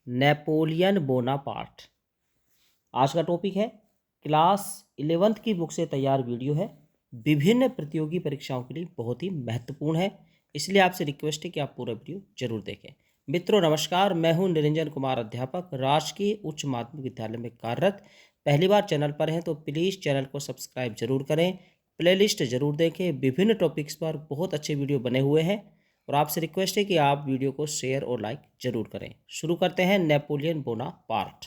Napoleon Bonaparte. आज का topic है क्लास 11th की बुक से तैयार वीडियो है। विभिन्न प्रतियोगी परीक्षाओं के लिए बहुत ही महत्वपूर्ण है, इसलिए आपसे रिक्वेस्ट है कि आप पूरा वीडियो जरूर देखें। मित्रों नमस्कार, मैं हूं निरंजन कुमार, अध्यापक, राजकीय उच्च माध्यमिक विद्यालय में कार्यरत। पहली बार चैनल पर हैं तो प्लीज़ चैनल को सब्सक्राइब जरूर करें, प्लेलिस्ट जरूर देखें। विभिन्न टॉपिक्स पर बहुत अच्छे वीडियो बने हुए हैं और आपसे रिक्वेस्ट है कि आप वीडियो को शेयर और लाइक जरूर करें। शुरू करते हैं। Napoleon Bonaparte.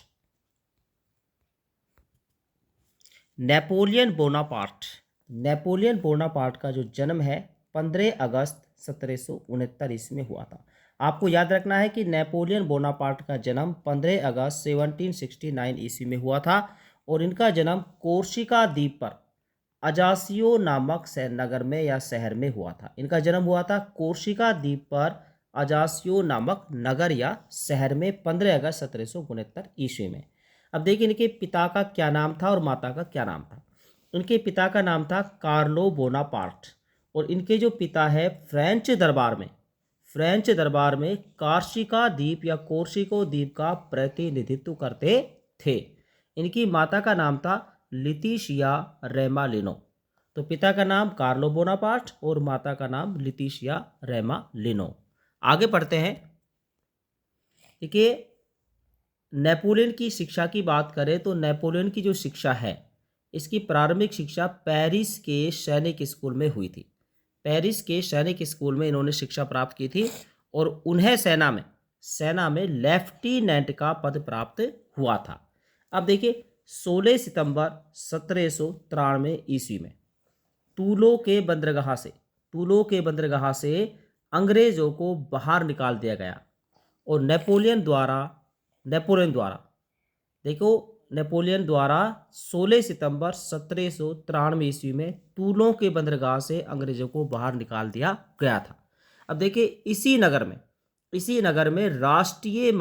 Napoleon Bonaparte Napoleon Bonaparte का जो जन्म है 15 अगस्त 1769 ईस्वी में हुआ था। आपको याद रखना है कि नेपोलियन बोनापार्ट का जन्म 15 अगस्त 1769 ईस्वी में हुआ था और इनका जन्म कोर्सिका द्वीप पर अजासियो नामक नगर में या शहर में हुआ था। इनका जन्म हुआ था कोर्सिका द्वीप पर अजासियो नामक नगर या शहर में 15 अगस्त 1769 ईस्वी में। अब देखिए इनके पिता का क्या नाम था और माता का क्या नाम था। इनके पिता का नाम था कार्लो बोनापार्ट और इनके जो पिता है फ्रेंच दरबार में कार्सिका द्वीप या कोर्सिको द्वीप का प्रतिनिधित्व करते थे। इनकी माता का नाम था लितिशिया रेमालिनो। तो पिता का नाम कार्लो बोनापार्ट और माता का नाम लितिशिया रेमालिनो। आगे पढ़ते हैं। देखिए नेपोलियन की शिक्षा की बात करें तो नेपोलियन की जो शिक्षा है इसकी प्रारंभिक शिक्षा पेरिस के सैनिक स्कूल में हुई थी। पेरिस के सैनिक स्कूल में इन्होंने शिक्षा प्राप्त की थी और उन्हें सेना में लेफ्टिनेंट का पद प्राप्त हुआ था। अब देखिए 16 सितंबर 1793 ईस्वी में टूलो के बंदरगाह से अंग्रेजों को बाहर निकाल दिया गया और नेपोलियन द्वारा 16 सितंबर 1793 ईस्वी में टूलो के बंदरगाह से अंग्रेजों को बाहर निकाल दिया गया था। अब देखिए इसी नगर में राष्ट्रीय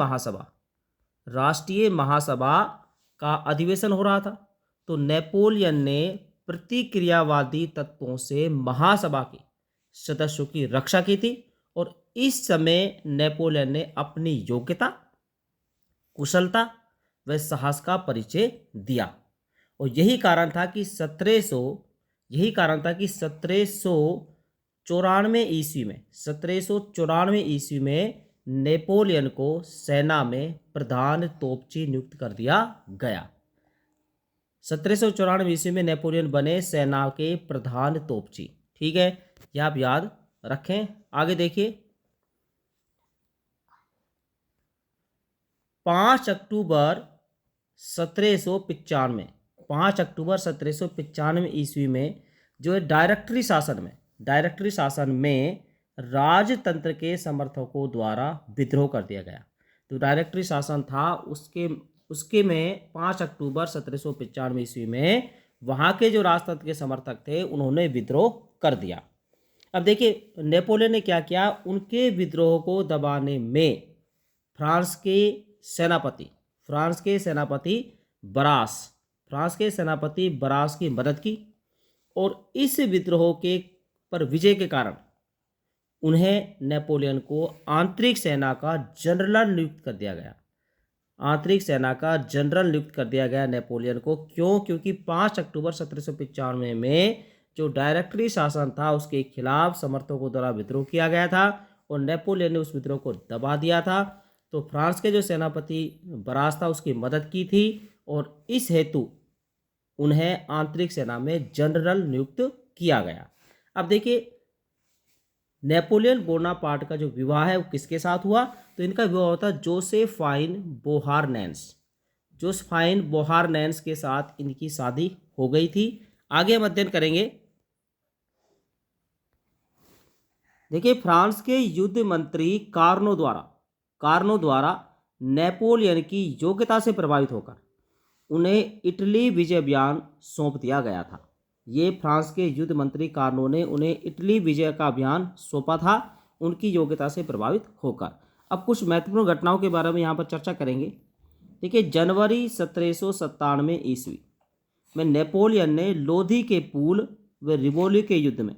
महासभा का अधिवेशन हो रहा था। तो नेपोलियन ने प्रतिक्रियावादी तत्वों से महासभा के सदस्यों की रक्षा की थी और इस समय नेपोलियन ने अपनी योग्यता, कुशलता व साहस का परिचय दिया और यही कारण था कि 1794 ईस्वी में नेपोलियन को सेना में प्रधान तोपची नियुक्त कर दिया गया। 1794 ईस्वी में नेपोलियन बने सेना के प्रधान तोपची। ठीक है, यह आप याद रखें। आगे देखिए 5 अक्टूबर 1795 ईस्वी में जो डायरेक्टरी शासन में राजतंत्र के समर्थकों द्वारा विद्रोह कर दिया गया। तो डायरेक्टरी शासन था उसके में 5 अक्टूबर 1795 ईस्वी में वहाँ के जो राजतंत्र के समर्थक थे उन्होंने विद्रोह कर दिया। अब देखिए नेपोलियन ने क्या किया, उनके विद्रोह को दबाने में फ्रांस के सेनापति बरास की मदद की और इस विद्रोह पर विजय के कारण उन्हें नेपोलियन को आंतरिक सेना का जनरल नियुक्त कर दिया गया नेपोलियन को। क्योंकि 5 अक्टूबर 1795 में जो डायरेक्टरी शासन था उसके खिलाफ समर्थकों द्वारा विद्रोह किया गया था और नेपोलियन ने उस विद्रोह को दबा दिया था। तो फ्रांस के जो सेनापति बरास था उसकी मदद की थी और इस हेतु उन्हें आंतरिक सेना में जनरल नियुक्त किया गया। अब देखिए नेपोलियन बोनापार्ट का जो विवाह है वो किसके साथ हुआ, तो इनका विवाह होता जोसेफाइन बोहारनेंस के साथ इनकी शादी हो गई थी। आगे हम अध्ययन करेंगे। देखिए फ्रांस के युद्ध मंत्री कार्नो द्वारा नेपोलियन की योग्यता से प्रभावित होकर उन्हें इटली विजय अभियान सौंप दिया गया था। ये फ्रांस के युद्ध मंत्री कार्नो ने उन्हें इटली विजय का अभियान सौंपा था उनकी योग्यता से प्रभावित होकर। अब कुछ महत्वपूर्ण घटनाओं के बारे में यहाँ पर चर्चा करेंगे। देखिए जनवरी 1797 ईस्वी में नेपोलियन ने लोधी के पुल व रिवोली के युद्ध में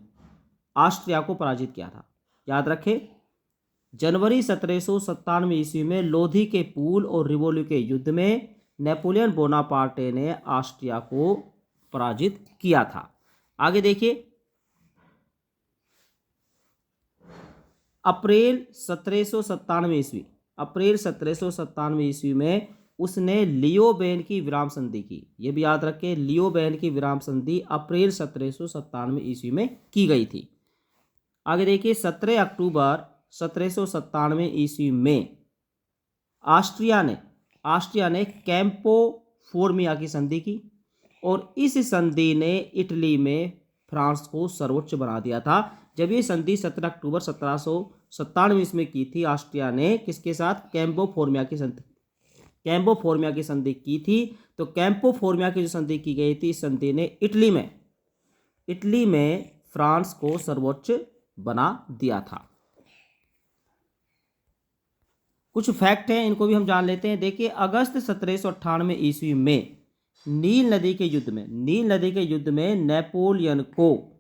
ऑस्ट्रिया को पराजित किया था। याद रखें जनवरी 1797 ईस्वी में लोधी के पुल और रिवोली के युद्ध में नेपोलियन बोनापार्टे ने ऑस्ट्रिया को पराजित किया था। आगे देखिए, अप्रैल 1797 ईस्वी में उसने लियो बेन की विराम संधि की। ये भी याद रखें, लियो बेन की विराम संधि अप्रैल 1797 ईस्वी में की गई थी। आगे देखिए, 17 अक्टूबर 1797 ईस्वी में ऑस्ट्रिया ने कैंपो फोर्मिया की संधि की और इस संधि ने इटली में फ्रांस को सर्वोच्च बना दिया था। जब ये संधि 17 अक्टूबर 1797 ईस्वी में की थी, ऑस्ट्रिया ने किसके साथ? कैंपो फोर्मिया की संधि की थी। तो कैंपो फोर्मिया की जो संधि की गई थी, इस संधि ने इटली में फ्रांस को सर्वोच्च बना दिया था। कुछ फैक्ट हैं, इनको भी हम जान लेते हैं। देखिए, अगस्त 1798 ईस्वी में नील नदी के युद्ध में नेपोलियन को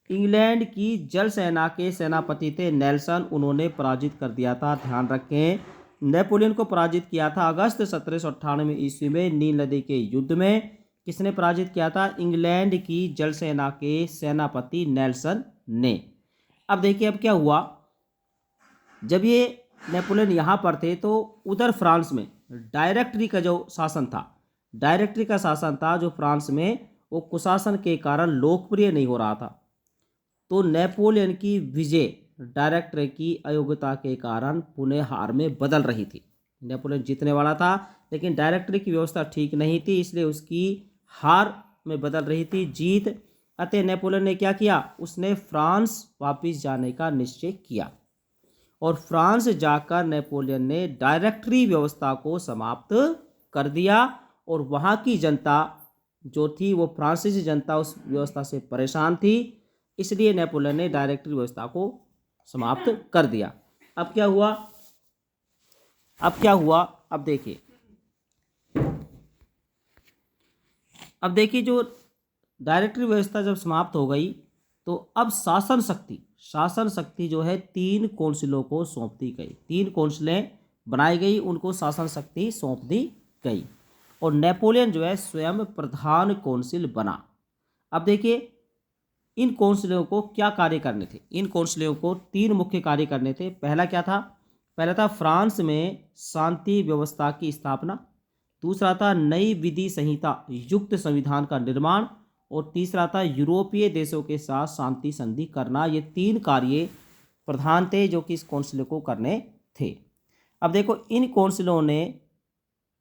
इंग्लैंड की जल सेना के सेनापति थे नेल्सन, उन्होंने पराजित कर दिया था। ध्यान रखें, नेपोलियन को पराजित किया था अगस्त 1798 ईस्वी में नील नदी के युद्ध में। किसने पराजित किया था? इंग्लैंड की जल सेना के सेनापति नेल्सन ने। अब देखिए, अब क्या हुआ, जब ये नेपोलियन यहाँ पर थे तो उधर फ्रांस में डायरेक्टरी का शासन था जो फ्रांस में, वो कुशासन के कारण लोकप्रिय नहीं हो रहा था। तो नेपोलियन की विजय डायरेक्टरी की अयोग्यता के कारण पुनः हार में बदल रही थी। नेपोलियन जीतने वाला था लेकिन डायरेक्टरी की व्यवस्था ठीक नहीं थी, इसलिए उसकी हार में बदल रही थी जीत। अतः नेपोलियन ने क्या किया? उसने फ्रांस वापस जाने का निश्चय किया और फ्रांस जाकर नेपोलियन ने डायरेक्टरी व्यवस्था को समाप्त कर दिया और वहाँ की जनता जो थी, वो फ्रांसीसी जनता उस व्यवस्था से परेशान थी, इसलिए नेपोलियन ने डायरेक्टरी व्यवस्था को समाप्त कर दिया। अब क्या हुआ? अब देखिए जो डायरेक्टरी व्यवस्था जब समाप्त हो गई तो अब शासन शक्ति जो है 3 कौंसिलों को सौंप दी गई। 3 कौंसिलें बनाई गई, उनको शासन शक्ति सौंप दी गई और नेपोलियन जो है स्वयं प्रधान कौंसिल बना। अब देखिए, इन कौंसिलों को क्या कार्य करने थे? इन कौंसिलों को 3 मुख्य कार्य करने थे। पहला क्या था? पहला था फ्रांस में शांति व्यवस्था की स्थापना, दूसरा था नई विधि संहिता युक्त संविधान का निर्माण और तीसरा था यूरोपीय देशों के साथ शांति संधि करना। ये 3 कार्य प्रधान थे जो कि इस कौंसिल को करने थे। अब देखो, इन कौंसिलों ने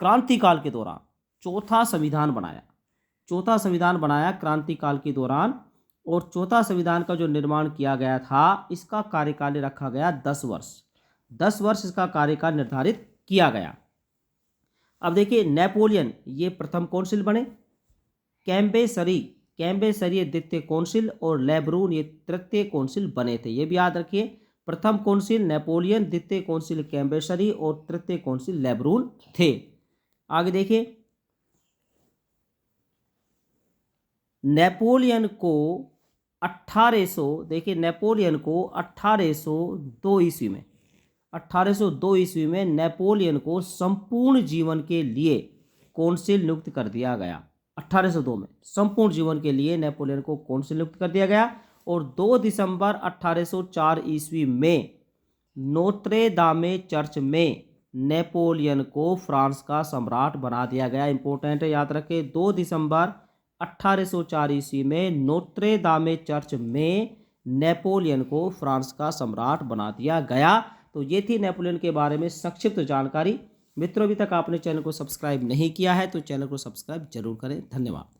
क्रांतिकाल के दौरान चौथा संविधान बनाया क्रांतिकाल के दौरान, और चौथा संविधान का जो निर्माण किया गया था, इसका कार्यकाल रखा गया 10 वर्ष। 10 वर्ष इसका कार्यकाल निर्धारित किया गया। अब देखिए, नेपोलियन ये प्रथम कौंसिल बने, कैम्बेसरी द्वितीय कौंसिल और लेब्रून ये तृतीय कौंसिल बने थे। ये भी याद रखिए, प्रथम कौंसिल नेपोलियन, द्वितीय कौंसिल कैम्बेसरी और तृतीय कौंसिल लेब्रून थे। आगे देखिए, नेपोलियन को 1802 ईस्वी में नेपोलियन को संपूर्ण जीवन के लिए कौंसिल नियुक्त कर दिया गया। 1802 में संपूर्ण जीवन के लिए नेपोलियन को कौंसिल नियुक्त कर दिया गया और 2 दिसंबर 1804 ईस्वी में नोत्रे दामे चर्च में नेपोलियन को फ्रांस का सम्राट बना दिया गया। इंपॉर्टेंट है, याद रखें, 2 दिसंबर 1804 ईस्वी में नोत्रे दामे चर्च में नेपोलियन को फ्रांस का सम्राट बना दिया गया। तो ये थी नेपोलियन के बारे में संक्षिप्त जानकारी। मित्रों, अभी तक आपने चैनल को सब्सक्राइब नहीं किया है तो चैनल को सब्सक्राइब जरूर करें। धन्यवाद।